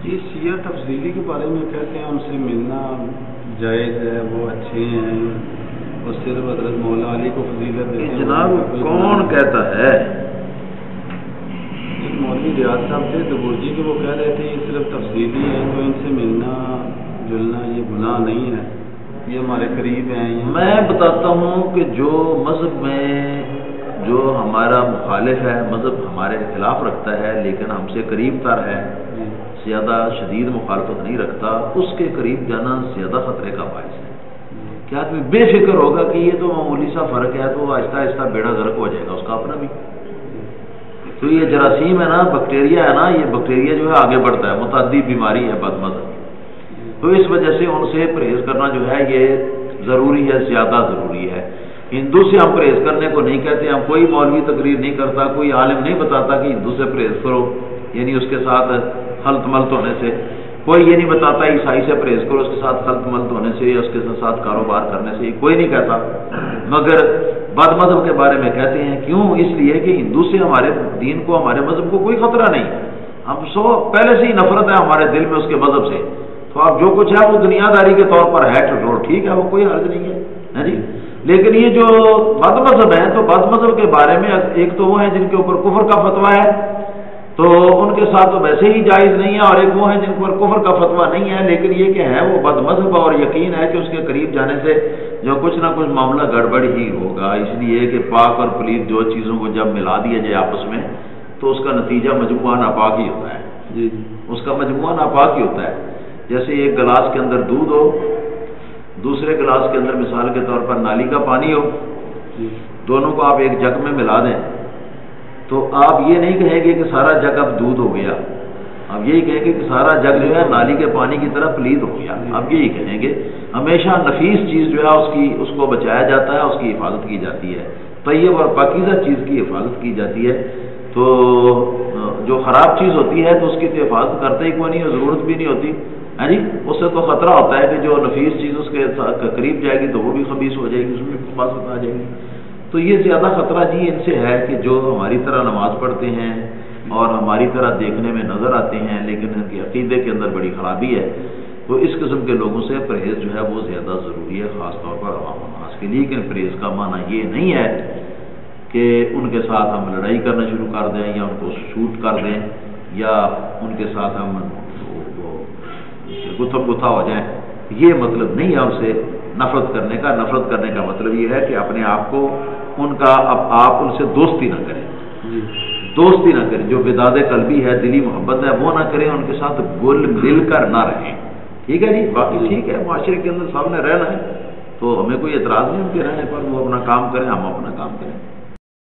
یہ شیعہ تفضیلی کے بارے میں کہتے ہیں ان سے ملنا جائز ہے، وہ اچھے ہیں، اور صرف حضرت مولا علی کو فضیلت دیتے ہیں۔ جناب کون کہتا ہے؟ ایک مولوی ریاض صاحب تھے دبورجی کے، وہ کہہ رہے تھے یہ صرف تفضیلی ہے، تو ان سے ملنا جلنا یہ گناہ نہیں ہے، یہ ہمارے قریب ہیں۔ میں بتاتا ہوں کہ جو مذہب میں جو ہمارا مخالف ہے، مذہب ہمارے خلاف رکھتا ہے لیکن ہم سے قریب تر ہے، زیادہ شدید مخالفت نہیں رکھتا، اس کے قریب جانا زیادہ خطرے کا باعث ہے۔ کہ آدمی بے فکر ہوگا کہ یہ تو معمولی سا فرق ہے، تو آہستہ آہستہ بیڑا غرق ہو جائے گا اس کا اپنا بھی۔ تو یہ جراثیم ہے نا، بیکٹیریا ہے نا، یہ بیکٹیریا جو ہے آگے بڑھتا ہے، متعدی بیماری ہے بد مذہب۔ تو اس وجہ سے ان سے پرہیز کرنا جو ہے یہ ضروری ہے، زیادہ ضروری ہے۔ ہندو سے ہم پرہیز کرنے کو نہیں کہتے، ہم کوئی مولوی تقریر نہیں کرتا، کوئی عالم نہیں بتاتا کہ ہندو سے پرہیز کرو، یعنی اس کے ساتھ خلط ملط ہونے سے۔ کوئی یہ نہیں بتاتا عیسائی سے پرہیز کرو، اس کے ساتھ خلط ملط ہونے سے یا اس کے ساتھ کاروبار کرنے سے، کوئی نہیں کہتا۔ مگر بد مذہب کے بارے میں کہتے ہیں، کیوں؟ اس لیے کہ ہندو سے ہمارے دین کو، ہمارے مذہب کو کوئی خطرہ نہیں، ہم پہلے سے ہی نفرت ہے ہمارے دل میں اس کے مذہب سے۔ تو اب جو کچھ ہے وہ دنیا داری کے طور پر ہے ٹھٹور، ٹھیک ہے، وہ کوئی حرج نہیں ہے جی۔ لیکن یہ جو بد مذہب ہیں، تو بد مذہب کے بارے میں ایک تو وہ ہیں جن کے اوپر کفر کا فتویٰ ہے، تو ان کے ساتھ تو ویسے ہی جائز نہیں ہے، اور ایک وہ ہیں جن پر کفر کا فتویٰ نہیں ہے لیکن یہ کہ ہے وہ بد مذہب، اور یقین ہے کہ اس کے قریب جانے سے جو کچھ نہ کچھ معاملہ گڑبڑ ہی ہوگا۔ اس لیے کہ پاک اور پلید جو چیزوں کو جب ملا دیا جائے آپس میں تو اس کا نتیجہ مجموعہ ناپاک ہی ہوتا ہے جی، اس کا مجموعہ ناپاک ہی ہوتا ہے۔ جیسے ایک گلاس کے اندر دودھ ہو، دوسرے گلاس کے اندر مثال کے طور پر نالی کا پانی ہو، دونوں کو آپ ایک جگ میں ملا دیں تو آپ یہ نہیں کہیں گے کہ سارا جگ اب دودھ ہو گیا، آپ یہی کہیں گے کہ سارا جگ جو ہے نالی کے پانی کی طرح پلید ہو گیا، آپ یہی کہیں گے۔ ہمیشہ نفیس چیز جو ہے اس کو بچایا جاتا ہے، اس کی حفاظت کی جاتی ہے، طیب اور پاکیزہ چیز کی حفاظت کی جاتی ہے۔ تو جو خراب چیز ہوتی ہے تو اس کی تو حفاظت کرتے ہی کوئی نہیں، ضرورت بھی نہیں ہوتی ہے جی، اس سے تو خطرہ ہوتا ہے کہ جو نفیس چیز اس کے قریب جائے گی تو وہ بھی خبیث ہو جائے گی، اس میں حفاظت آ جائے گی۔ تو یہ زیادہ خطرہ جی ان سے ہے کہ جو ہماری طرح نماز پڑھتے ہیں اور ہماری طرح دیکھنے میں نظر آتے ہیں لیکن ان کے عقیدے کے اندر بڑی خرابی ہے، تو اس قسم کے لوگوں سے پرہیز جو ہے وہ زیادہ ضروری ہے، خاص طور پر عوام الناس کے لیے۔ لیکن پرہیز کا معنی یہ نہیں ہے کہ ان کے ساتھ ہم لڑائی کرنا شروع کر دیں یا ان کو شوٹ کر دیں یا ان کے ساتھ ہم گتھم گتھا ہو جائیں، یہ مطلب نہیں ہے ان سے نفرت کرنے کا۔ نفرت کرنے کا مطلب یہ ہے کہ اپنے آپ کو آپ ان سے دوستی نہ کریں، دوستی نہ کریں، جو وداد قلبی ہے، دلی محبت ہے، وہ نہ کریں، ان کے ساتھ گل مل کر نہ رہیں، ٹھیک ہے جی۔ باقی ٹھیک ہے، معاشرے کے اندر سب نے رہنا ہے تو ہمیں کوئی اعتراض نہیں ان کے رہنے پر، وہ اپنا کام کریں، ہم اپنا کام کریں۔